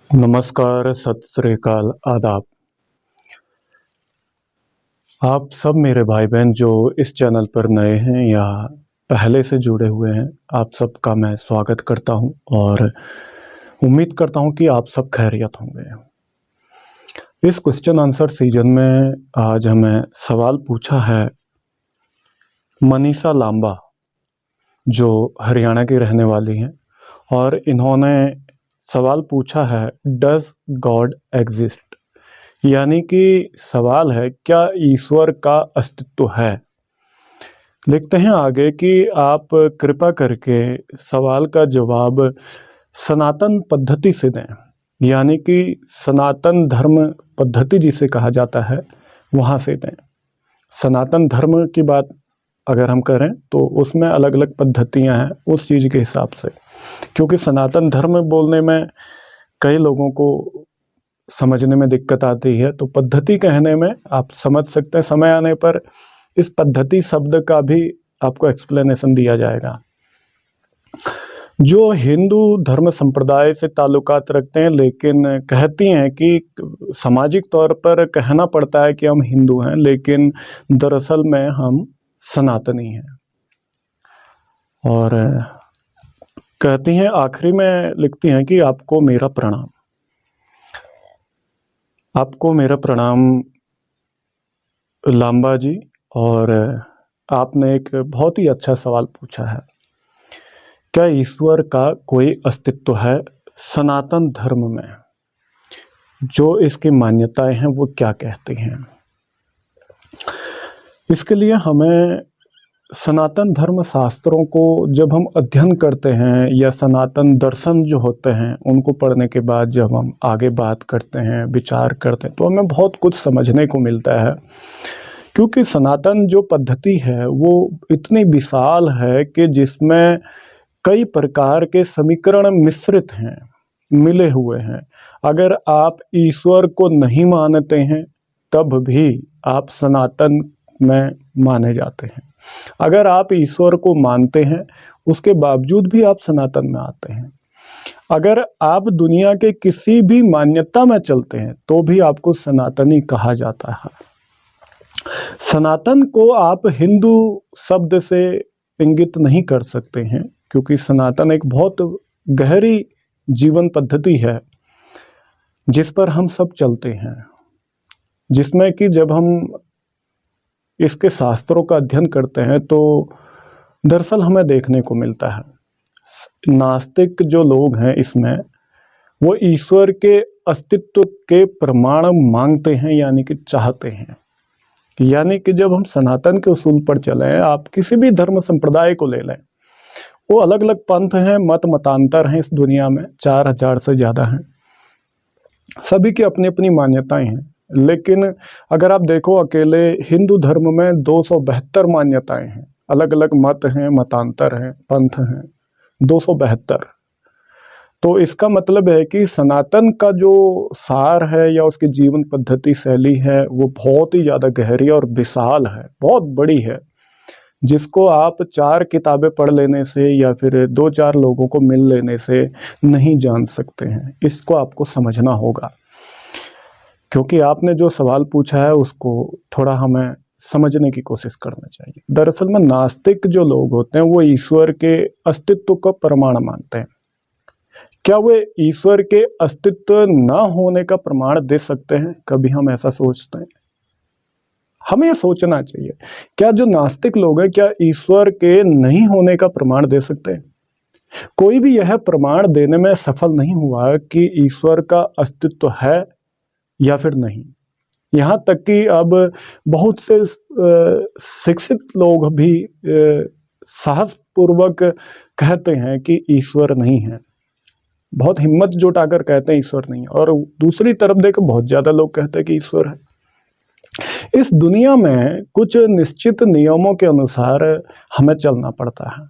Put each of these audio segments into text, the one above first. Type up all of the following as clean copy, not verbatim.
नमस्कार, सत श्री अकाल, आदाब। आप सब मेरे भाई-बहन जो इस चैनल पर नए हैं या पहले से जुड़े हुए हैं, आप सबका मैं स्वागत करता हूं और उम्मीद करता हूं कि आप सब खैरियत होंगे। इस क्वेश्चन आंसर सीजन में आज हमें सवाल पूछा है मनीषा लांबा, जो हरियाणा की रहने वाली हैं और इन्होंने सवाल पूछा है डज गॉड एग्जिस्ट, यानी कि सवाल है क्या ईश्वर का अस्तित्व है। लिखते हैं आगे कि आप कृपा करके सवाल का जवाब सनातन पद्धति से दें, यानी कि सनातन धर्म पद्धति जिसे कहा जाता है वहाँ से दें। सनातन धर्म की बात अगर हम करें तो उसमें अलग अलग पद्धतियाँ हैं उस चीज़ के हिसाब से, क्योंकि सनातन धर्म बोलने में कई लोगों को समझने में दिक्कत आती है, तो पद्धति कहने में आप समझ सकते हैं। समय आने पर इस पद्धति शब्द का भी आपको एक्सप्लेनेशन दिया जाएगा। जो हिंदू धर्म संप्रदाय से ताल्लुकात रखते हैं लेकिन कहती हैं कि सामाजिक तौर पर कहना पड़ता है कि हम हिंदू हैं, लेकिन दरअसल में हम सनातनी हैं। और कहती हैं आखिरी में लिखती हैं कि आपको मेरा प्रणाम। आपको मेरा प्रणाम लांबा जी। और आपने एक बहुत ही अच्छा सवाल पूछा है, क्या ईश्वर का कोई अस्तित्व है सनातन धर्म में, जो इसकी मान्यताएं हैं वो क्या कहती हैं। इसके लिए हमें सनातन धर्म शास्त्रों को जब हम अध्ययन करते हैं या सनातन दर्शन जो होते हैं उनको पढ़ने के बाद जब हम आगे बात करते हैं, विचार करते हैं, तो हमें बहुत कुछ समझने को मिलता है। क्योंकि सनातन जो पद्धति है वो इतनी विशाल है कि जिसमें कई प्रकार के समीकरण मिश्रित हैं, मिले हुए हैं। अगर आप ईश्वर को नहीं मानते हैं तब भी आप सनातन में माने जाते हैं। अगर आप ईश्वर को मानते हैं उसके बावजूद भी आप सनातन में आते हैं। अगर आप दुनिया के किसी भी मान्यता में चलते हैं तो भी आपको सनातनी कहा जाता है। सनातन को आप हिंदू शब्द से इंगित नहीं कर सकते हैं, क्योंकि सनातन एक बहुत गहरी जीवन पद्धति है जिस पर हम सब चलते हैं, जिसमें कि जब हम इसके शास्त्रों का अध्ययन करते हैं तो दरअसल हमें देखने को मिलता है नास्तिक जो लोग हैं इसमें वो ईश्वर के अस्तित्व के प्रमाण मांगते हैं, यानी कि चाहते हैं। यानी कि जब हम सनातन के उसूल पर चलें, आप किसी भी धर्म संप्रदाय को ले लें, वो अलग अलग पंथ हैं, मत मतांतर हैं, इस दुनिया में 4000 से ज़्यादा हैं, सभी की अपनी अपनी मान्यताएं हैं। लेकिन अगर आप देखो अकेले हिंदू धर्म में 272 मान्यताएं हैं, अलग अलग मत हैं, मतांतर हैं, पंथ हैं, 272। तो इसका मतलब है कि सनातन का जो सार है या उसकी जीवन पद्धति शैली है वो बहुत ही ज़्यादा गहरी और विशाल है, बहुत बड़ी है, जिसको आप 4 किताबें पढ़ लेने से या फिर 2-4 लोगों को मिल लेने से नहीं जान सकते हैं। इसको आपको समझना होगा, क्योंकि आपने जो सवाल पूछा है उसको थोड़ा हमें समझने की कोशिश करना चाहिए। दरअसल में नास्तिक जो लोग होते हैं वो ईश्वर के अस्तित्व का प्रमाण मानते हैं। क्या वे ईश्वर के अस्तित्व न होने का प्रमाण दे सकते हैं? कभी हम ऐसा सोचते हैं? हमें यह सोचना चाहिए, क्या जो नास्तिक लोग हैं क्या ईश्वर के नहीं होने का प्रमाण दे सकते हैं? कोई भी यह प्रमाण देने में सफल नहीं हुआ कि ईश्वर का अस्तित्व है या फिर नहीं। यहाँ तक कि अब बहुत से शिक्षित लोग भी साहसपूर्वक कहते हैं कि ईश्वर नहीं है, बहुत हिम्मत जुटाकर कहते हैं ईश्वर नहीं है, और दूसरी तरफ देखो बहुत ज़्यादा लोग कहते हैं कि ईश्वर है। इस दुनिया में कुछ निश्चित नियमों के अनुसार हमें चलना पड़ता है,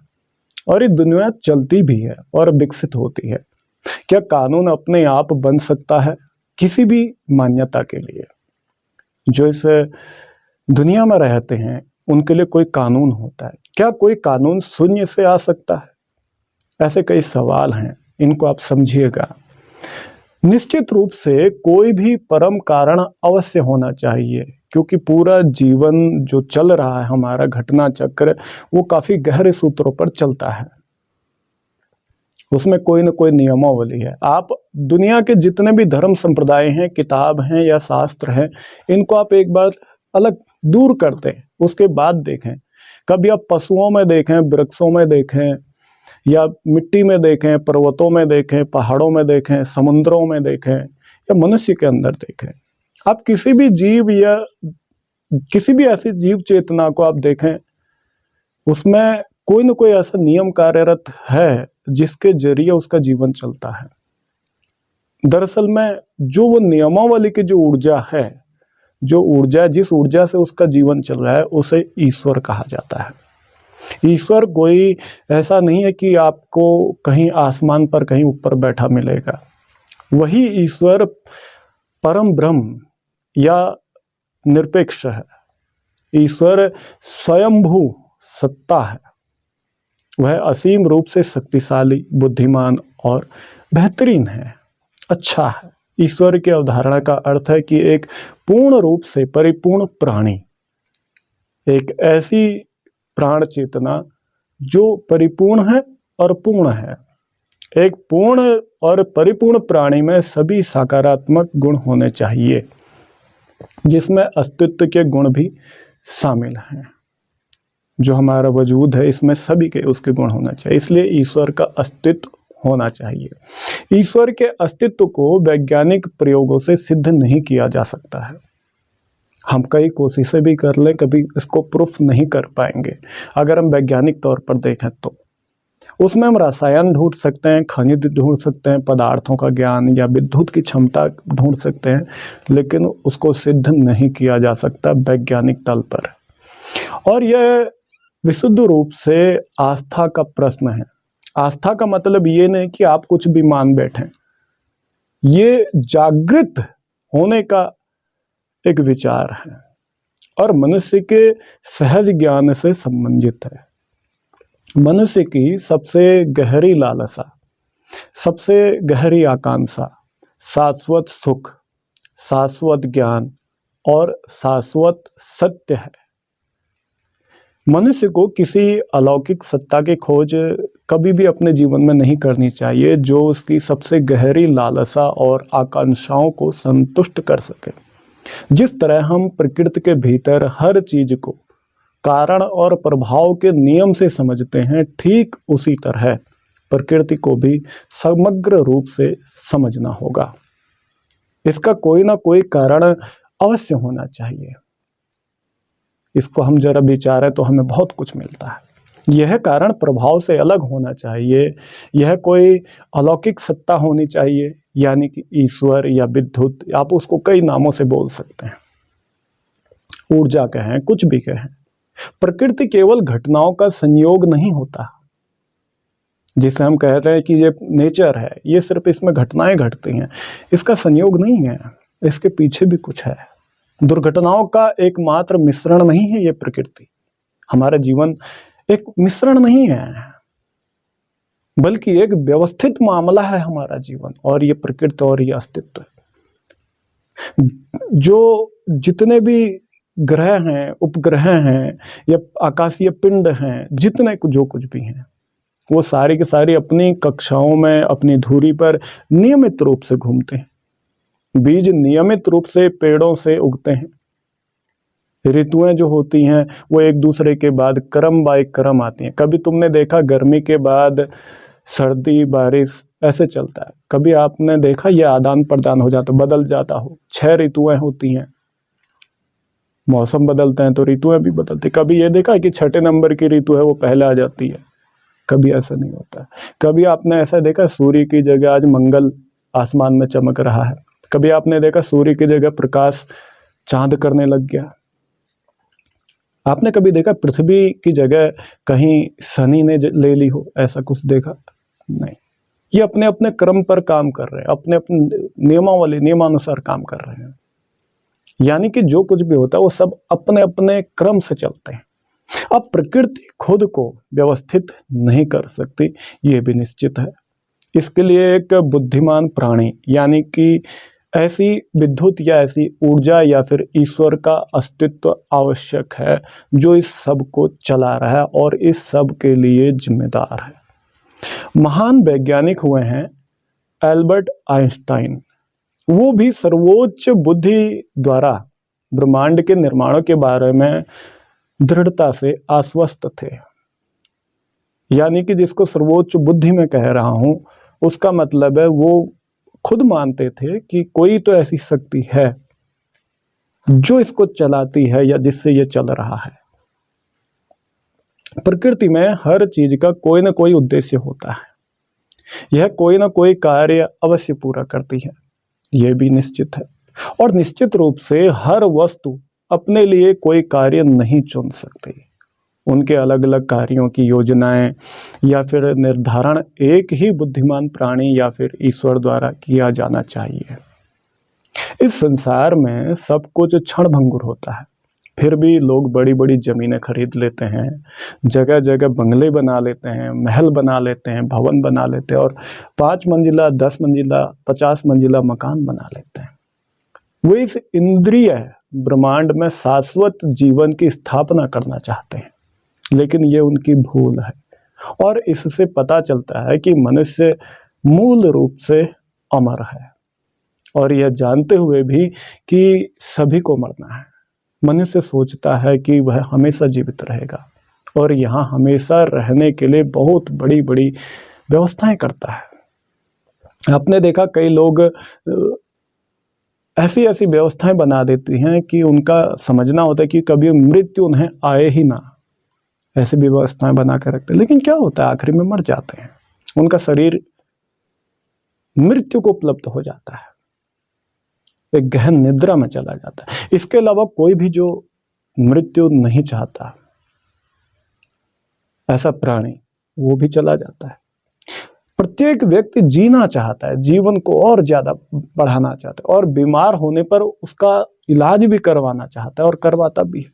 और ये दुनिया चलती भी है और विकसित होती है। क्या कानून अपने आप बन सकता है? किसी भी मान्यता के लिए जो इस दुनिया में रहते हैं उनके लिए कोई कानून होता है। क्या कोई कानून शून्य से आ सकता है? ऐसे कई सवाल हैं, इनको आप समझिएगा। निश्चित रूप से कोई भी परम कारण अवश्य होना चाहिए, क्योंकि पूरा जीवन जो चल रहा है हमारा घटना चक्र, वो काफी गहरे सूत्रों पर चलता है। उसमें कोई न कोई नियमावली है। आप दुनिया के जितने भी धर्म संप्रदाय हैं, किताब हैं या शास्त्र हैं, इनको आप एक बार अलग दूर कर दें, उसके बाद देखें। कभी आप पशुओं में देखें, वृक्षों में देखें, या मिट्टी में देखें, पर्वतों में देखें, पहाड़ों में देखें, समुद्रों में देखें, या मनुष्य के अंदर देखें। आप किसी भी जीव या किसी भी ऐसी जीव चेतना को आप देखें, उसमें कोई न कोई ऐसा नियम कार्यरत है जिसके जरिए उसका जीवन चलता है। दरअसल में जो वो नियमावली की जो ऊर्जा है, जिस ऊर्जा से उसका जीवन चल रहा है, उसे ईश्वर कहा जाता है। ईश्वर कोई ऐसा नहीं है कि आपको कहीं आसमान पर कहीं ऊपर बैठा मिलेगा। वही ईश्वर परम ब्रह्म या निरपेक्ष है। ईश्वर स्वयंभू सत्ता है। वह असीम रूप से शक्तिशाली, बुद्धिमान और बेहतरीन है, अच्छा है। ईश्वर की अवधारणा का अर्थ है कि एक पूर्ण रूप से परिपूर्ण प्राणी, एक ऐसी प्राण चेतना जो परिपूर्ण है और पूर्ण है। एक पूर्ण और परिपूर्ण प्राणी में सभी सकारात्मक गुण होने चाहिए, जिसमें अस्तित्व के गुण भी शामिल हैं। जो हमारा वजूद है, इसमें सभी के उसके गुण होना चाहिए। इसलिए ईश्वर का अस्तित्व होना चाहिए। ईश्वर के अस्तित्व को वैज्ञानिक प्रयोगों से सिद्ध नहीं किया जा सकता है। हम कई कोशिशें भी कर लें, कभी इसको प्रूफ नहीं कर पाएंगे। अगर हम वैज्ञानिक तौर पर देखें तो उसमें हम रसायन ढूंढ सकते हैं, खनिज ढूंढ सकते हैं, पदार्थों का ज्ञान या विद्युत की क्षमता ढूंढ सकते हैं, लेकिन उसको सिद्ध नहीं किया जा सकता वैज्ञानिक तल पर। और यह विशुद्ध रूप से आस्था का प्रश्न है। आस्था का मतलब ये नहीं कि आप कुछ भी मान बैठें। ये जागृत होने का एक विचार है और मनुष्य के सहज ज्ञान से संबंधित है। मनुष्य की सबसे गहरी लालसा, सबसे गहरी आकांक्षा शाश्वत सुख, शाश्वत ज्ञान और शाश्वत सत्य है। मनुष्य को किसी अलौकिक सत्ता की खोज कभी भी अपने जीवन में नहीं करनी चाहिए जो उसकी सबसे गहरी लालसा और आकांक्षाओं को संतुष्ट कर सके। जिस तरह हम प्रकृति के भीतर हर चीज को कारण और प्रभाव के नियम से समझते हैं, ठीक उसी तरह प्रकृति को भी समग्र रूप से समझना होगा। इसका कोई ना कोई कारण अवश्य होना चाहिए। इसको हम जरा विचारें तो हमें बहुत कुछ मिलता है। यह कारण प्रभाव से अलग होना चाहिए। यह कोई अलौकिक सत्ता होनी चाहिए, यानी कि ईश्वर या विद्युत, आप उसको कई नामों से बोल सकते हैं, ऊर्जा कहें, कुछ भी कहें। प्रकृति केवल घटनाओं का संयोग नहीं होता, जिसे हम कहते हैं कि ये नेचर है, ये सिर्फ इसमें घटनाएं घटती हैं, इसका संयोग नहीं है, इसके पीछे भी कुछ है। दुर्घटनाओं का एकमात्र मिश्रण नहीं है ये प्रकृति। हमारा जीवन एक मिश्रण नहीं है, बल्कि एक व्यवस्थित मामला है हमारा जीवन और ये प्रकृति और ये अस्तित्व। जो जितने भी ग्रह हैं, उपग्रह हैं या आकाशीय पिंड हैं, जितने जो कुछ भी हैं, वो सारी के सारी अपनी कक्षाओं में अपनी धुरी पर नियमित रूप से घूमते हैं। बीज नियमित रूप से पेड़ों से उगते हैं। ऋतुएं जो होती हैं वो एक दूसरे के बाद क्रम बाय क्रम आती हैं। कभी तुमने देखा गर्मी के बाद सर्दी, बारिश ऐसे चलता है। कभी आपने देखा ये आदान प्रदान हो जाता, बदल जाता हो। 6 ऋतुएं होती हैं, मौसम बदलते हैं तो ऋतुएं भी बदलती। कभी ये देखा कि 6ठे नंबर की ऋतु है वो पहले आ जाती है, कभी ऐसा नहीं होता। कभी आपने ऐसा देखा सूर्य की जगह आज मंगल आसमान में चमक रहा है। कभी आपने देखा सूर्य की जगह प्रकाश चांद करने लग गया। आपने कभी देखा पृथ्वी की जगह कहीं शनि ने ले ली हो, ऐसा कुछ देखा? नहीं। ये अपने अपने क्रम पर काम कर रहे हैं, अपने अपने नियमानुसार काम कर रहे हैं। यानी कि जो कुछ भी होता है वो सब अपने अपने क्रम से चलते हैं। अब प्रकृति खुद को व्यवस्थित नहीं कर सकती, ये भी निश्चित है। इसके लिए एक बुद्धिमान प्राणी यानी कि ऐसी विद्युत या ऐसी ऊर्जा या फिर ईश्वर का अस्तित्व आवश्यक है जो इस सब को चला रहा है और इस सब के लिए जिम्मेदार है। महान वैज्ञानिक हुए हैं एल्बर्ट आइंस्टाइन। वो भी सर्वोच्च बुद्धि द्वारा ब्रह्मांड के निर्माणों के बारे में दृढ़ता से आश्वस्त थे। यानी कि जिसको सर्वोच्च बुद्धि में कह रहा हूं, उसका मतलब है वो खुद मानते थे कि कोई तो ऐसी शक्ति है जो इसको चलाती है या जिससे ये चल रहा है। प्रकृति में हर चीज का कोई ना कोई उद्देश्य होता है। यह कोई ना कोई कार्य अवश्य पूरा करती है, यह भी निश्चित है। और निश्चित रूप से हर वस्तु अपने लिए कोई कार्य नहीं चुन सकती। उनके अलग अलग कार्यों की योजनाएं या फिर निर्धारण एक ही बुद्धिमान प्राणी या फिर ईश्वर द्वारा किया जाना चाहिए। इस संसार में सब कुछ क्षणभंगुर होता है, फिर भी लोग बड़ी बड़ी जमीनें खरीद लेते हैं, जगह जगह बंगले बना लेते हैं, महल बना लेते हैं, भवन बना लेते हैं और 5 मंजिला 10 मंजिला 50 मंजिला मकान बना लेते हैं। वो इस इंद्रिय ब्रह्मांड में शाश्वत जीवन की स्थापना करना चाहते हैं, लेकिन ये उनकी भूल है। और इससे पता चलता है कि मनुष्य मूल रूप से अमर है, और यह जानते हुए भी कि सभी को मरना है। मनुष्य सोचता है कि वह हमेशा जीवित रहेगा और यहाँ हमेशा रहने के लिए बहुत बड़ी बड़ी व्यवस्थाएं करता है। आपने देखा कई लोग ऐसी ऐसी व्यवस्थाएं बना देती हैं कि उनका समझना होता है कि कभी मृत्यु उन्हें आए ही ना, ऐसी व्यवस्थाएं बना कर रखते हैं। लेकिन क्या होता है, आखिरी में मर जाते हैं, उनका शरीर मृत्यु को उपलब्ध हो जाता है, एक गहन निद्रा में चला जाता है। इसके अलावा कोई भी जो मृत्यु नहीं चाहता ऐसा प्राणी, वो भी चला जाता है। प्रत्येक व्यक्ति जीना चाहता है, जीवन को और ज्यादा बढ़ाना चाहता है और बीमार होने पर उसका इलाज भी करवाना चाहता है और करवाता भी है,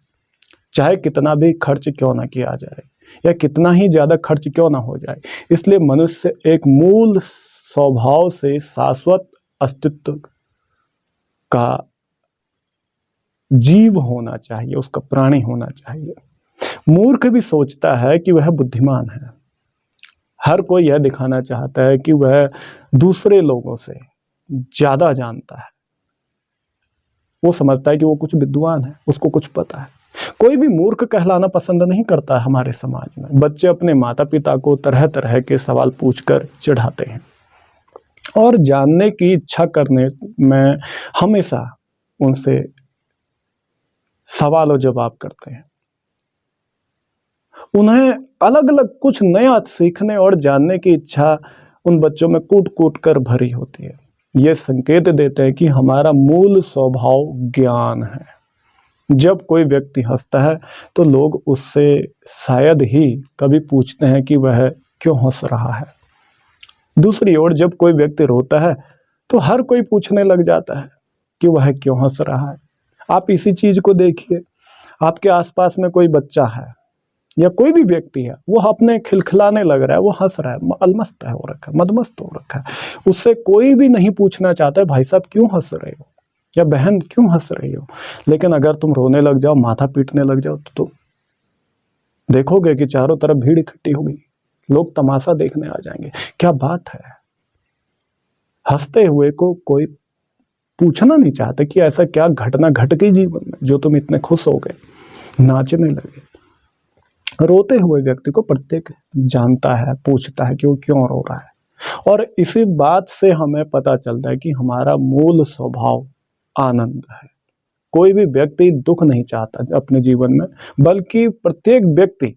चाहे कितना भी खर्च क्यों ना किया जाए या कितना ही ज्यादा खर्च क्यों ना हो जाए। इसलिए मनुष्य एक मूल स्वभाव से शाश्वत अस्तित्व का जीव होना चाहिए, उसका प्राणी होना चाहिए। मूर्ख भी सोचता है कि वह बुद्धिमान है। हर कोई यह दिखाना चाहता है कि वह दूसरे लोगों से ज्यादा जानता है। वो समझता है कि वो कुछ विद्वान है, उसको कुछ पता है। कोई भी मूर्ख कहलाना पसंद नहीं करता हमारे समाज में। बच्चे अपने माता पिता को तरह तरह के सवाल पूछकर चिढ़ाते हैं और जानने की इच्छा करने में हमेशा उनसे सवाल और जवाब करते हैं। उन्हें अलग अलग कुछ नया सीखने और जानने की इच्छा उन बच्चों में कूट कूट कर भरी होती है। ये संकेत देते हैं कि हमारा मूल स्वभाव ज्ञान है। जब कोई व्यक्ति हंसता है तो लोग उससे शायद ही कभी पूछते हैं कि वह क्यों हंस रहा है। दूसरी ओर जब कोई व्यक्ति रोता है तो हर कोई पूछने लग जाता है कि वह क्यों हंस रहा है। आप इसी चीज को देखिए, आपके आसपास में कोई बच्चा है या कोई भी व्यक्ति है, वो अपने खिलखिलाने लग रहा है, वो हंस रहा है, अलमस्त है हो रखा है, मदमस्त हो रखा है। उससे कोई भी नहीं पूछना चाहता है भाई साहब क्यों हंस रहे हो या बहन क्यों हंस रही हो। लेकिन अगर तुम रोने लग जाओ, माथा पीटने लग जाओ तो देखोगे कि चारों तरफ भीड़ इकट्ठी होगी, लोग तमाशा देखने आ जाएंगे। क्या बात है, हंसते हुए को कोई पूछना नहीं चाहते कि ऐसा क्या घटना घट गई जीवन में जो तुम इतने खुश हो गए, नाचने लगे। रोते हुए व्यक्ति को प्रत्येक जानता है, पूछता है कि वो क्यों रो रहा है। और इसी बात से हमें पता चलता है कि हमारा मूल स्वभाव आनंद है। कोई भी व्यक्ति दुख नहीं चाहता अपने जीवन में, बल्कि प्रत्येक व्यक्ति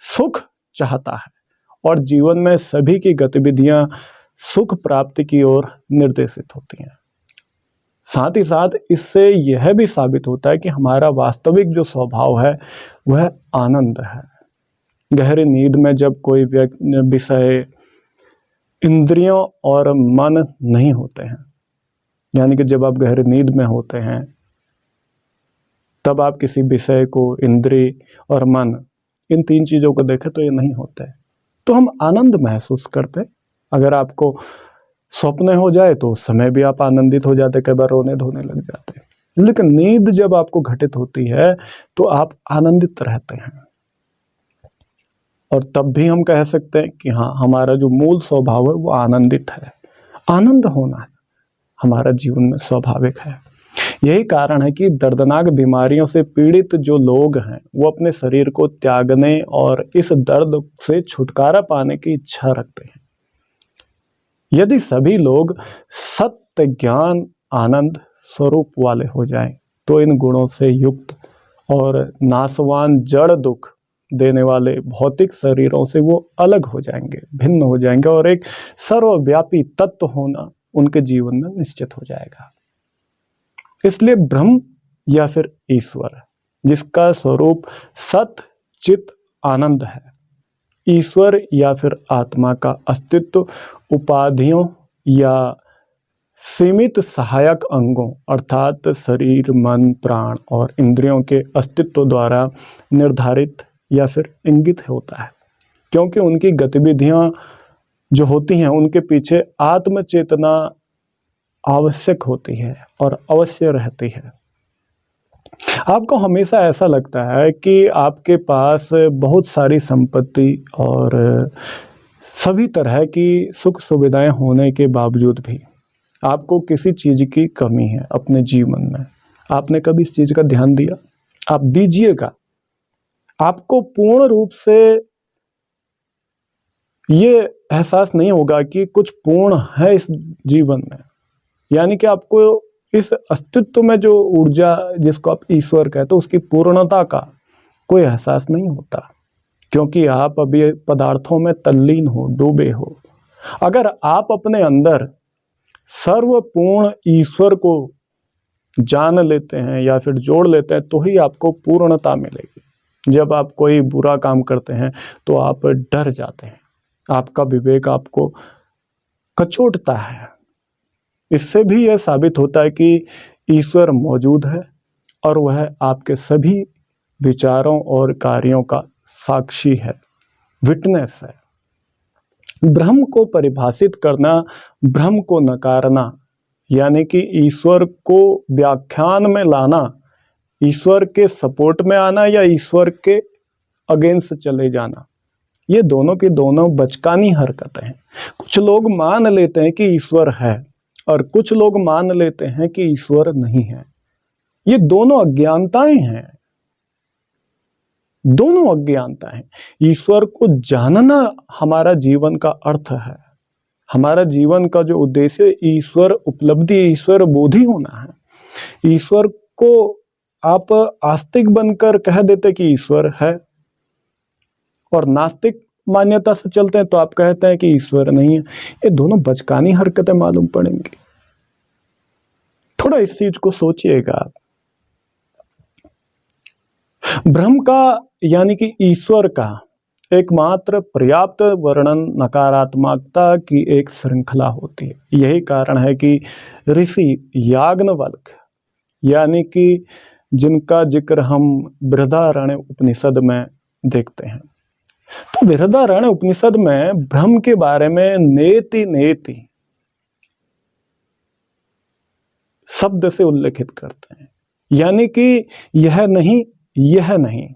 सुख चाहता है और जीवन में सभी की गतिविधियां सुख प्राप्ति की ओर निर्देशित होती हैं। साथ ही साथ इससे यह भी साबित होता है कि हमारा वास्तविक जो स्वभाव है वह आनंद है। गहरी नींद में जब कोई विषय, इंद्रियों और मन नहीं होते हैं, यानी कि जब आप गहरी नींद में होते हैं तब आप किसी विषय को, इंद्रिय और मन, इन 3 चीजों को देखें तो ये नहीं होता है, तो हम आनंद महसूस करते अगर आपको स्वप्न हो जाए तो उस समय भी आप आनंदित हो जाते, कई बार रोने धोने लग जाते, लेकिन नींद जब आपको घटित होती है तो आप आनंदित रहते हैं। और तब भी हम कह सकते हैं कि हाँ, हमारा जो मूल स्वभाव है वो आनंदित है। आनंद होना हमारा जीवन में स्वाभाविक है। यही कारण है कि दर्दनाक बीमारियों से पीड़ित जो लोग हैं वो अपने शरीर को त्यागने और इस दर्द से छुटकारा पाने की इच्छा रखते हैं। यदि सभी लोग सत्य, ज्ञान, आनंद स्वरूप वाले हो जाएं, तो इन गुणों से युक्त और नाशवान जड़ दुख देने वाले भौतिक शरीरों से वो अलग हो जाएंगे, भिन्न हो जाएंगे और एक सर्वव्यापी तत्व होना उनके जीवन में निश्चित हो जाएगा। इसलिए ब्रह्म या फिर ईश्वर, जिसका स्वरूप सत, चित, आनंद है, ईश्वर या फिर आत्मा का अस्तित्व उपाधियों या सीमित सहायक अंगों अर्थात शरीर, मन, प्राण और इंद्रियों के अस्तित्व द्वारा निर्धारित या फिर इंगित होता है, क्योंकि उनकी गतिविधियां जो होती हैं उनके पीछे आत्म चेतना आवश्यक होती है और अवश्य रहती है। आपको हमेशा ऐसा लगता है कि आपके पास बहुत सारी संपत्ति और सभी तरह की सुख सुविधाएं होने के बावजूद भी आपको किसी चीज़ की कमी है अपने जीवन में। आपने कभी इस चीज़ का ध्यान दिया? आप दीजिएगा, आपको पूर्ण रूप से ये एहसास नहीं होगा कि कुछ पूर्ण है इस जीवन में, यानी कि आपको इस अस्तित्व में जो ऊर्जा जिसको आप ईश्वर कहते हो उसकी पूर्णता का कोई एहसास नहीं होता, क्योंकि आप अभी पदार्थों में तल्लीन हो, डूबे हो। अगर आप अपने अंदर सर्वपूर्ण ईश्वर को जान लेते हैं या फिर जोड़ लेते हैं तो ही आपको पूर्णता मिलेगी। जब आप कोई बुरा काम करते हैं तो आप डर जाते हैं, आपका विवेक आपको कचोटता है। इससे भी यह साबित होता है कि ईश्वर मौजूद है और वह आपके सभी विचारों और कार्यों का साक्षी है, विटनेस है। ब्रह्म को परिभाषित करना, ब्रह्म को नकारना, यानी कि ईश्वर को व्याख्यान में लाना, ईश्वर के सपोर्ट में आना या ईश्वर के अगेंस्ट चले जाना, ये दोनों की दोनों बचकानी हरकतें हैं। कुछ लोग मान लेते हैं कि ईश्वर है और कुछ लोग मान लेते हैं कि ईश्वर नहीं है। ये दोनों अज्ञानताएं हैं, दोनों अज्ञानता है। ईश्वर को जानना हमारा जीवन का अर्थ है। हमारा जीवन का जो उद्देश्य ईश्वर उपलब्धि, ईश्वर बोधि होना है। ईश्वर को आप आस्तिक बनकर कह देते कि ईश्वर है और नास्तिक मान्यता से चलते हैं तो आप कहते हैं कि ईश्वर नहीं है। ये दोनों बचकानी हरकतें मालूम पड़ेंगी। थोड़ा इस चीज को सोचिएगा आप। ब्रह्म का यानी कि ईश्वर का एकमात्र पर्याप्त वर्णन नकारात्मकता की एक श्रृंखला होती है। यही कारण है कि ऋषि याज्ञवल्क्य, यानी कि जिनका जिक्र हम बृहदारण्यक उपनिषद में देखते हैं, तो बृहदारण्यक उपनिषद में ब्रह्म के बारे में नेति नेति शब्द से उल्लेखित करते हैं, यानी कि यह नहीं, यह नहीं,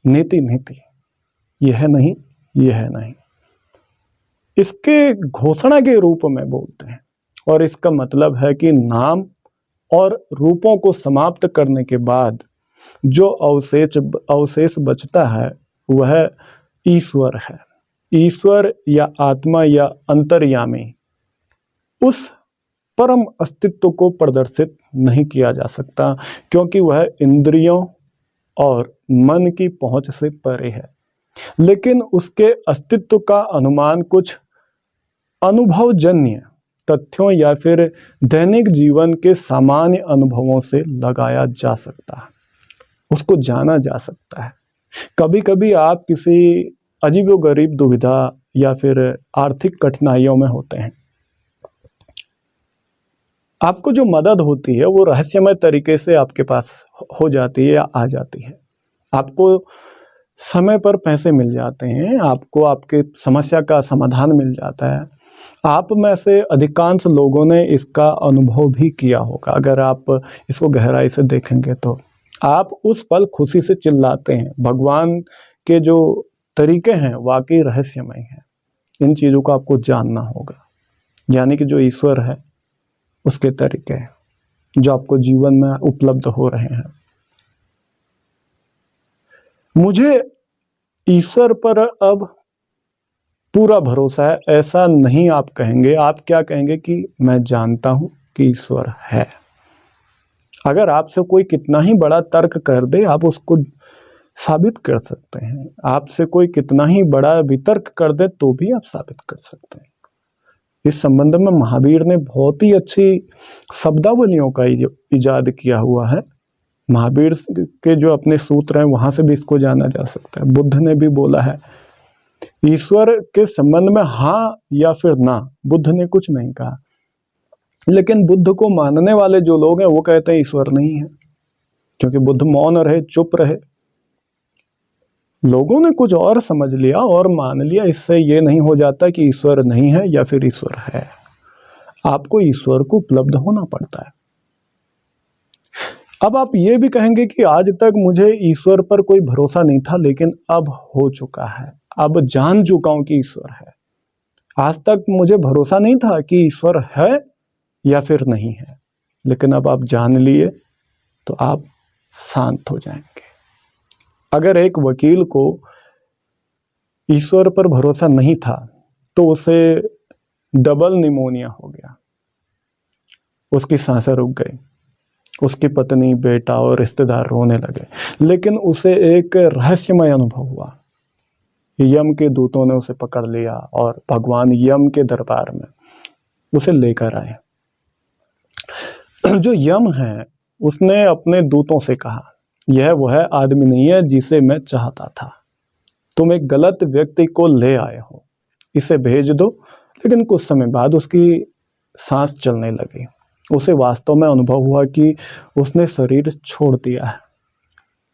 नेति नेति, यह नहीं, यह नहीं, इसके घोषणा के रूप में बोलते हैं। और इसका मतलब है कि नाम और रूपों को समाप्त करने के बाद जो अवशेष बचता है वह ईश्वर है। ईश्वर या आत्मा या अंतर्यामी, उस परम अस्तित्व को प्रदर्शित नहीं किया जा सकता, क्योंकि वह इंद्रियों और मन की पहुंच से परे है। लेकिन उसके अस्तित्व का अनुमान कुछ अनुभवजन्य तथ्यों या फिर दैनिक जीवन के सामान्य अनुभवों से लगाया जा सकता है, उसको जाना जा सकता है। कभी कभी आप किसी अजीबोगरीब दुविधा या फिर आर्थिक कठिनाइयों में होते हैं, आपको जो मदद होती है वो रहस्यमय तरीके से आपके पास हो जाती है या आ जाती है। आपको समय पर पैसे मिल जाते हैं, आपको आपके समस्या का समाधान मिल जाता है, आप में से अधिकांश लोगों ने इसका अनुभव भी किया होगा। अगर आप इसको गहराई से देखेंगे तो आप उस पल खुशी से चिल्लाते हैं। भगवान के जो तरीके हैं वाकई रहस्यमय हैं। इन चीज़ों को आपको जानना होगा, यानी कि जो ईश्वर है उसके तरीके हैं जो आपको जीवन में उपलब्ध हो रहे हैं। मुझे ईश्वर पर अब पूरा भरोसा है ऐसा नहीं आप कहेंगे। आप क्या कहेंगे कि मैं जानता हूं कि ईश्वर है। अगर आपसे कोई कितना ही बड़ा तर्क कर दे आप उसको साबित कर सकते हैं। आपसे कोई कितना ही बड़ा वितर्क कर दे तो भी आप साबित कर सकते हैं। इस संबंध में महावीर ने बहुत ही अच्छी शब्दावलियों का इजाद किया हुआ है। महावीर के जो अपने सूत्र हैं वहां से भी इसको जाना जा सकता है। बुद्ध ने भी बोला है ईश्वर के संबंध में हाँ या फिर ना, बुद्ध ने कुछ नहीं कहा, लेकिन बुद्ध को मानने वाले जो लोग हैं वो कहते हैं ईश्वर नहीं है, क्योंकि बुद्ध मौन रहे, चुप रहे। लोगों ने कुछ और समझ लिया और मान लिया। इससे ये नहीं हो जाता कि ईश्वर नहीं है या फिर ईश्वर है। आपको ईश्वर को उपलब्ध होना पड़ता है। अब आप ये भी कहेंगे कि आज तक मुझे ईश्वर पर कोई भरोसा नहीं था, लेकिन अब हो चुका है। अब जान चुका हूं कि ईश्वर है। आज तक मुझे भरोसा नहीं था कि ईश्वर है या फिर नहीं है, लेकिन अब आप जान लिए तो आप शांत हो जाएंगे। अगर एक वकील को ईश्वर पर भरोसा नहीं था तो उसे डबल निमोनिया हो गया, उसकी सांसें रुक गई, उसकी पत्नी, बेटा और रिश्तेदार रोने लगे, लेकिन उसे एक रहस्यमय अनुभव हुआ। यम के दूतों ने उसे पकड़ लिया और भगवान यम के दरबार में उसे लेकर आए। जो यम है उसने अपने दूतों से कहा यह वह आदमी नहीं है जिसे मैं चाहता था। तुम एक गलत व्यक्ति को ले आए हो, इसे भेज दो। लेकिन कुछ समय बाद उसकी सांस चलने लगी। उसे वास्तव में अनुभव हुआ कि उसने शरीर छोड़ दिया है,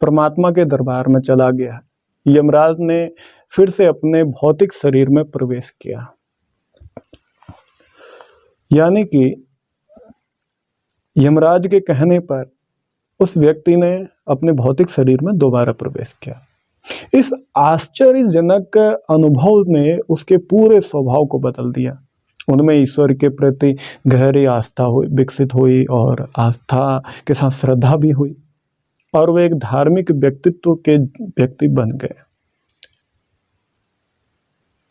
परमात्मा के दरबार में चला गया है। यमराज ने फिर से अपने भौतिक शरीर में प्रवेश किया, यानी कि यमराज के कहने पर उस व्यक्ति ने अपने भौतिक शरीर में दोबारा प्रवेश किया। इस आश्चर्यजनक अनुभव ने उसके पूरे स्वभाव को बदल दिया। उनमें ईश्वर के प्रति गहरी आस्था विकसित हुई और आस्था के साथ श्रद्धा भी हुई, और वे एक धार्मिक व्यक्तित्व के व्यक्ति बन गए।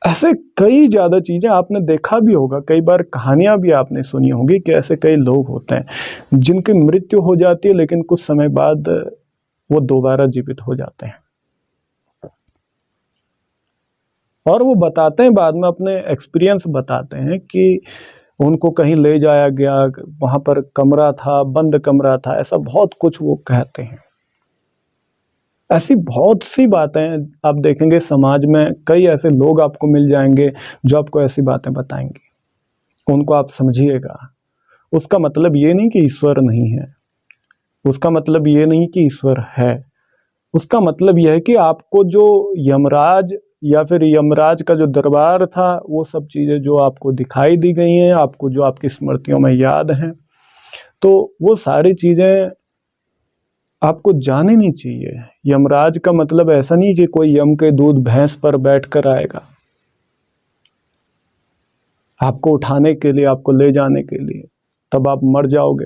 ऐसे कई ज्यादा चीजें आपने देखा भी होगा, कई बार कहानियां भी आपने सुनी होंगी कि ऐसे कई लोग होते हैं जिनकी मृत्यु हो जाती है, लेकिन कुछ समय बाद वो दोबारा जीवित हो जाते हैं। और वो बताते हैं बाद में, अपने एक्सपीरियंस बताते हैं कि उनको कहीं ले जाया गया, वहां पर कमरा था, बंद कमरा था, ऐसा बहुत कुछ वो कहते हैं। ऐसी बहुत सी बातें आप देखेंगे समाज में, कई ऐसे लोग आपको मिल जाएंगे जो आपको ऐसी बातें बताएंगे। उनको आप समझिएगा। उसका मतलब ये नहीं कि ईश्वर नहीं है, उसका मतलब ये नहीं कि ईश्वर है। उसका मतलब यह है कि आपको जो यमराज या फिर यमराज का जो दरबार था, वो सब चीज़ें जो आपको दिखाई दी गई हैं, आपको जो आपकी स्मृतियों में याद हैं, तो वो सारी चीज़ें आपको जाननी चाहिए। यमराज का मतलब ऐसा नहीं कि कोई यम के दूध भैंस पर बैठ कर आएगा आपको उठाने के लिए, आपको ले जाने के लिए, तब आप मर जाओगे।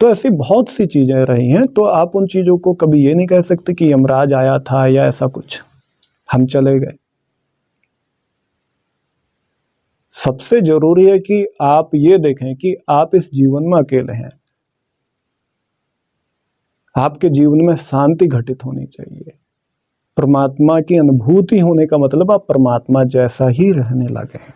तो ऐसी बहुत सी चीजें रही हैं, तो आप उन चीजों को कभी ये नहीं कह सकते कि यमराज आया था या ऐसा कुछ, हम चले गए। सबसे जरूरी है कि आप ये देखें कि आप इस जीवन में अकेले हैं। आपके जीवन में शांति घटित होनी चाहिए। परमात्मा की अनुभूति होने का मतलब आप परमात्मा जैसा ही रहने लगे हैं।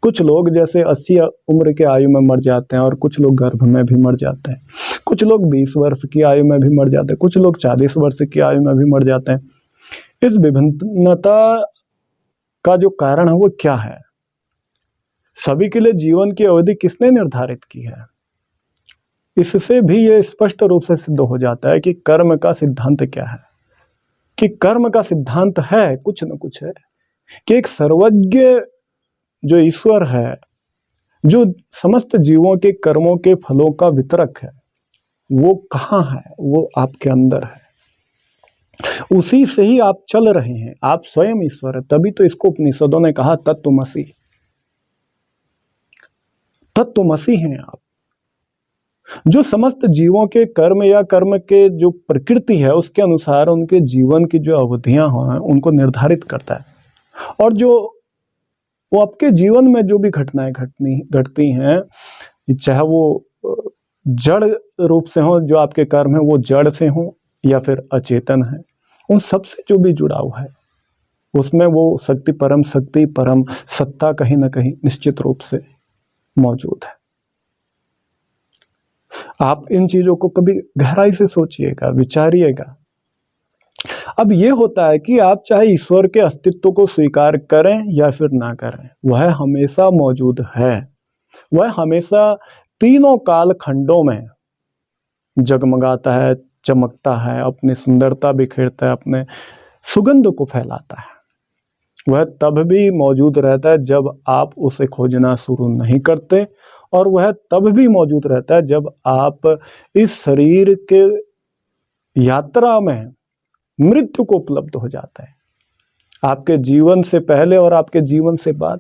कुछ लोग जैसे 80 उम्र के आयु में मर जाते हैं, और कुछ लोग गर्भ में भी मर जाते हैं, कुछ लोग 20 वर्ष की आयु में भी मर जाते हैं, कुछ लोग 40 वर्ष की आयु में भी मर जाते हैं। इस विभिन्नता का जो कारण है वो क्या है? सभी के लिए जीवन की अवधि किसने निर्धारित की है? इससे भी ये स्पष्ट रूप से सिद्ध हो जाता है कि कर्म का सिद्धांत क्या है। कि कर्म का सिद्धांत है कुछ न कुछ है। कि एक सर्वज्ञ जो ईश्वर है, जो समस्त जीवों के कर्मों के फलों का वितरक है, वो कहाँ है? वो आपके अंदर है। उसी से ही आप चल रहे हैं, आप स्वयं ईश्वर है। तभी तो इसको उपनिषदों ने कहा तत्त्वमसि। तत्त्वमसि हैं आप, जो समस्त जीवों के कर्म या कर्म के जो प्रकृति है उसके अनुसार उनके जीवन की जो अवधियां हैं उनको निर्धारित करता है। और जो वो आपके जीवन में जो भी घटनाएं घटती हैं, चाहे वो जड़ रूप से हो, जो आपके कर्म है वो जड़ से हो या फिर अचेतन है, उन सब से जो भी जुड़ाव है उसमें वो शक्ति, परम सत्ता कहीं ना कहीं निश्चित रूप से मौजूद है। आप इन चीजों को कभी गहराई से सोचिएगा, विचारिएगा। अब ये होता है कि आप चाहे ईश्वर के अस्तित्व को स्वीकार करें या फिर ना करें, वह हमेशा मौजूद है। वह हमेशा तीनों काल खंडों में जगमगाता है, चमकता है, अपनी सुंदरता बिखेरता है, अपने सुगंध को फैलाता है। वह तब भी मौजूद रहता है जब आप उसे खोजना शुरू नहीं करते, और वह तब भी मौजूद रहता है जब आप इस शरीर के यात्रा में मृत्यु को उपलब्ध हो जाता है, आपके जीवन से पहले और आपके जीवन से बाद,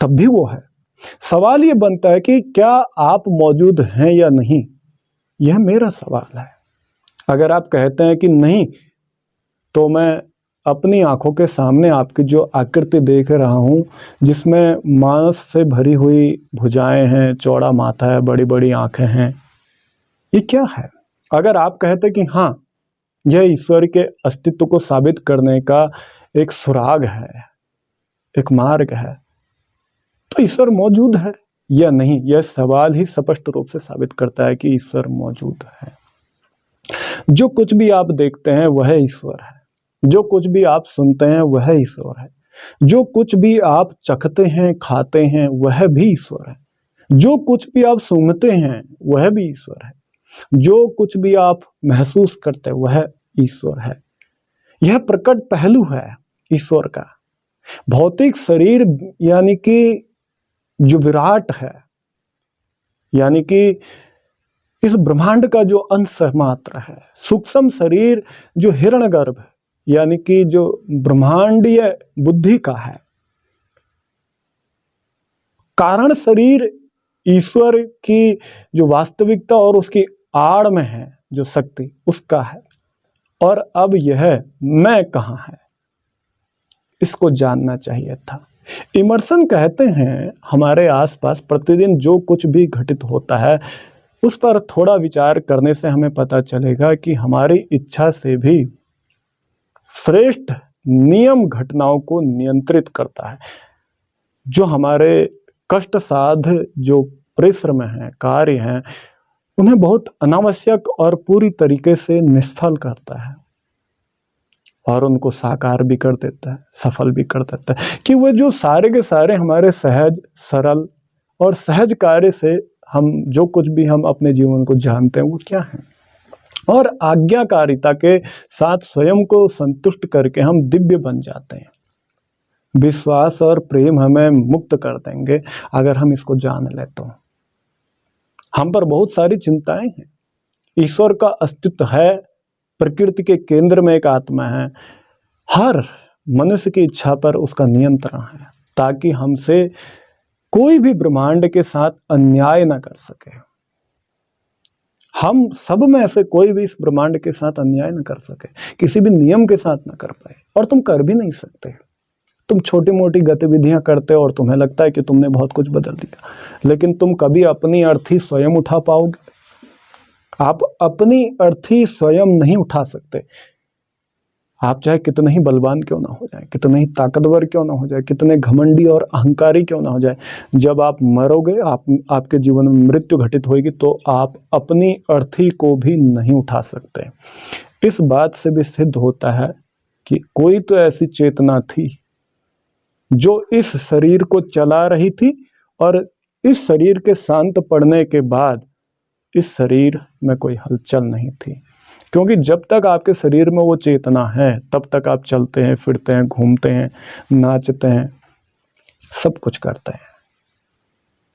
तब भी वो है। सवाल ये बनता है कि क्या आप मौजूद हैं या नहीं? यह मेरा सवाल है। अगर आप कहते हैं कि नहीं, तो मैं अपनी आंखों के सामने आपकी जो आकृति देख रहा हूं, जिसमें मांस से भरी हुई भुजाएं हैं, चौड़ा माथा है, बड़ी बड़ी आंखें हैं, ये क्या है? अगर आप कहते कि हाँ, यह ईश्वर के अस्तित्व को साबित करने का एक सुराग है, एक मार्ग है, तो ईश्वर मौजूद है या नहीं, यह सवाल ही स्पष्ट रूप से साबित करता है कि ईश्वर मौजूद है। जो कुछ भी आप देखते हैं वह ईश्वर है, जो कुछ भी आप सुनते हैं वह ईश्वर है, जो कुछ भी आप चखते हैं, खाते हैं, वह भी ईश्वर है, जो कुछ भी आप सूंघते हैं वह भी ईश्वर है, जो कुछ भी आप महसूस करते हैं वह ईश्वर है। यह प्रकट पहलू है ईश्वर का। भौतिक शरीर यानी कि जो विराट है, यानी कि इस ब्रह्मांड का जो अंश मात्र है, सूक्ष्म शरीर जो हिरण्यगर्भ है, यानी कि जो ब्रह्मांडीय बुद्धि का है, कारण शरीर ईश्वर की जो वास्तविकता और उसकी आड़ में है जो शक्ति, उसका है। और अब यह मैं कहाँ है, इसको जानना चाहिए था। इमर्सन कहते हैं हमारे आसपास प्रतिदिन जो कुछ भी घटित होता है उस पर थोड़ा विचार करने से हमें पता चलेगा कि हमारी इच्छा से भी श्रेष्ठ नियम घटनाओं को नियंत्रित करता है। जो हमारे कष्ट साध जो परिश्रम हैं, कार्य हैं, उन्हें बहुत अनावश्यक और पूरी तरीके से निष्फल करता है और उनको साकार भी कर देता है, सफल भी कर देता है। कि वो जो सारे के सारे हमारे सहज, सरल और सहज कार्य से हम जो कुछ भी हम अपने जीवन को जानते हैं वो क्या है, और आज्ञाकारिता के साथ स्वयं को संतुष्ट करके हम दिव्य बन जाते हैं। विश्वास और प्रेम हमें मुक्त कर देंगे अगर हम इसको जान ले तो। हम पर बहुत सारी चिंताएं हैं। ईश्वर का अस्तित्व है, प्रकृति के केंद्र में एक आत्मा है, हर मनुष्य की इच्छा पर उसका नियंत्रण है ताकि हमसे कोई भी ब्रह्मांड के साथ अन्याय ना कर सके। हम सब में से कोई भी इस ब्रह्मांड के साथ अन्याय न कर सके, किसी भी नियम के साथ न कर पाए, और तुम कर भी नहीं सकते। तुम छोटी मोटी गतिविधियां करते हो और तुम्हें लगता है कि तुमने बहुत कुछ बदल दिया, लेकिन तुम कभी अपनी अर्थी स्वयं उठा पाओगे? आप अपनी अर्थी स्वयं नहीं उठा सकते। आप चाहे कितने ही बलवान क्यों ना हो जाए, कितने ही ताकतवर क्यों ना हो जाए, कितने घमंडी और अहंकारी क्यों ना हो जाए, जब आप मरोगे, आपके जीवन में मृत्यु घटित होगी, तो आप अपनी अर्थी को भी नहीं उठा सकते। इस बात से भी सिद्ध होता है कि कोई तो ऐसी चेतना थी जो इस शरीर को चला रही थी, और इस शरीर के शांत पड़ने के बाद इस शरीर में कोई हलचल नहीं थी। क्योंकि जब तक आपके शरीर में वो चेतना है तब तक आप चलते हैं, फिरते हैं, घूमते हैं, नाचते हैं, सब कुछ करते हैं।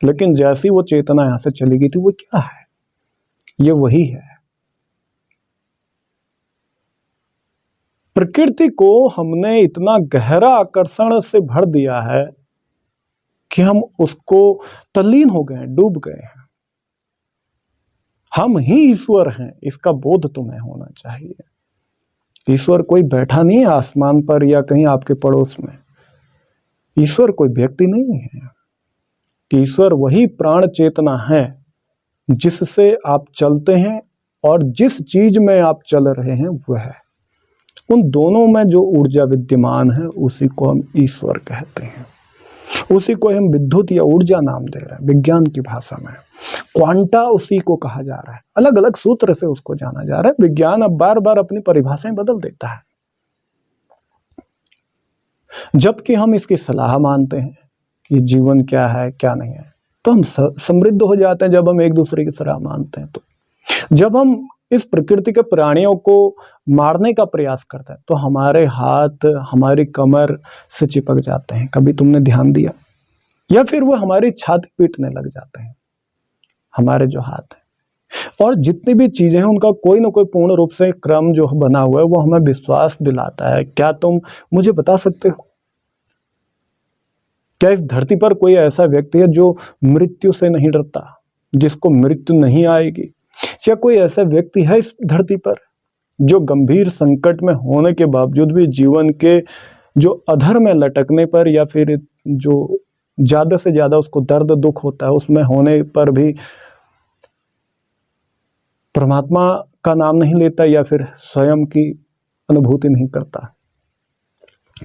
लेकिन जैसी वो चेतना यहां से चली गई थी, वो क्या है? ये वही है। प्रकृति को हमने इतना गहरा आकर्षण से भर दिया है कि हम उसको तल्लीन हो गए हैं, डूब गए हैं। हम ही ईश्वर हैं, इसका बोध तुम्हें होना चाहिए। ईश्वर कोई बैठा नहीं है आसमान पर या कहीं आपके पड़ोस में। ईश्वर कोई व्यक्ति नहीं है। ईश्वर वही प्राण चेतना है जिससे आप चलते हैं, और जिस चीज में आप चल रहे हैं वह है। उन दोनों में जो ऊर्जा विद्यमान है उसी को हम ईश्वर कहते हैं। उसी को हम विद्युत या ऊर्जा नाम दे रहे हैं विज्ञान की भाषा में। क्वांटा उसी को कहा जा रहा है। अलग अलग सूत्र से उसको जाना जा रहा है। विज्ञान अब बार बार अपनी परिभाषाएं बदल देता है, जबकि हम इसकी सलाह मानते हैं कि जीवन क्या है क्या नहीं है, तो हम समृद्ध हो जाते हैं जब हम एक दूसरे की सलाह मानते हैं। तो जब हम इस प्रकृति के प्राणियों को मारने का प्रयास करते हैं तो हमारे हाथ हमारी कमर से चिपक जाते हैं, कभी तुमने ध्यान दिया? या फिर वो हमारी छाती पीटने लग जाते हैं, हमारे जो हाथ है। और जितनी भी चीजें हैं उनका कोई ना कोई पूर्ण रूप से क्रम जो बना हुआ है वो हमें विश्वास दिलाता है। क्या तुम मुझे बता सकते हो, क्या इस धरती पर कोई ऐसा व्यक्ति है जो मृत्यु से नहीं डरता, जिसको मृत्यु नहीं आएगी? या कोई ऐसा व्यक्ति है इस धरती पर जो गंभीर संकट में होने के बावजूद भी जीवन के जो अधर में लटकने पर, या फिर जो ज्यादा से ज्यादा उसको दर्द दुख होता है उसमें होने पर भी परमात्मा का नाम नहीं लेता या फिर स्वयं की अनुभूति नहीं करता?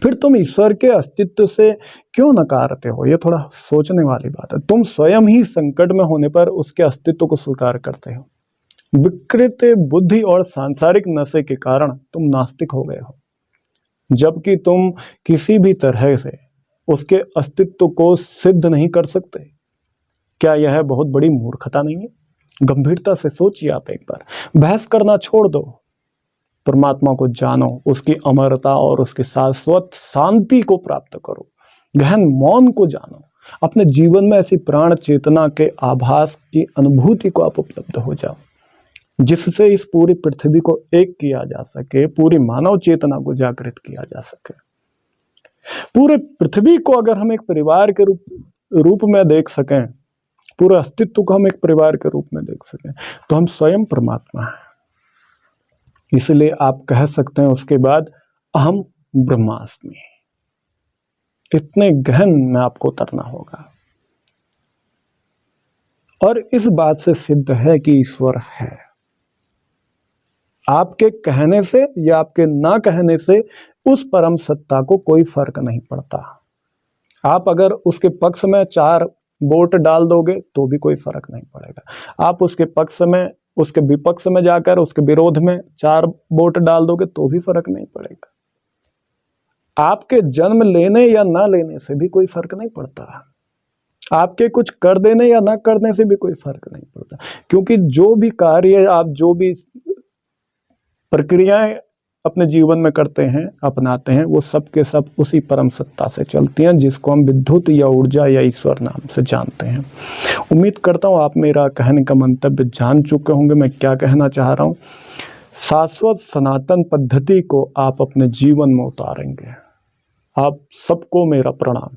फिर तुम ईश्वर के अस्तित्व से क्यों नकारते हो? ये थोड़ा सोचने वाली बात है। तुम स्वयं ही संकट में होने पर उसके अस्तित्व को स्वीकार करते हो। विकृत बुद्धि और सांसारिक नशे के कारण तुम नास्तिक हो गए हो, जबकि तुम किसी भी तरह से उसके अस्तित्व को सिद्ध नहीं कर सकते। क्या यह बहुत बड़ी मूर्खता नहीं है? गंभीरता से सोचिए आप एक बार। बहस करना छोड़ दो, परमात्मा को जानो, उसकी अमरता और उसकी शाश्वत शांति को प्राप्त करो। गहन मौन को जानो। अपने जीवन में ऐसी प्राण चेतना के आभास की अनुभूति को आप उपलब्ध हो जाओ, जिससे इस पूरी पृथ्वी को एक किया जा सके, पूरी मानव चेतना को जागृत किया जा सके। पूरे पृथ्वी को अगर हम एक परिवार के रूप में देख सकें, पूरे अस्तित्व को हम एक परिवार के रूप में देख सकें, तो हम स्वयं परमात्मा हैं। इसलिए आप कह सकते हैं उसके बाद अहम ब्रह्मास्मि। इतने गहन में आपको उतरना होगा। और इस बात से सिद्ध है कि ईश्वर है। आपके कहने से या आपके ना कहने से उस परम सत्ता को कोई फर्क नहीं पड़ता। आप अगर उसके पक्ष में 4 वोट डाल दोगे तो भी कोई फर्क नहीं पड़ेगा। आप उसके पक्ष में, उसके विपक्ष में जाकर उसके विरोध में 4 वोट डाल दोगे तो भी फर्क नहीं पड़ेगा। आपके जन्म लेने या ना लेने से भी कोई फर्क नहीं पड़ता। आपके कुछ कर देने या ना करने से भी कोई फर्क नहीं पड़ता, क्योंकि जो भी कार्य आप, जो भी प्रक्रियाएं अपने जीवन में करते हैं, अपनाते हैं, वो सब के सब उसी परम सत्ता से चलती हैं, जिसको हम विद्युत या ऊर्जा या ईश्वर नाम से जानते हैं। उम्मीद करता हूँ आप मेरा कहने का मंतव्य जान चुके होंगे, मैं क्या कहना चाह रहा हूँ। शाश्वत सनातन पद्धति को आप अपने जीवन में उतारेंगे। आप सबको मेरा प्रणाम।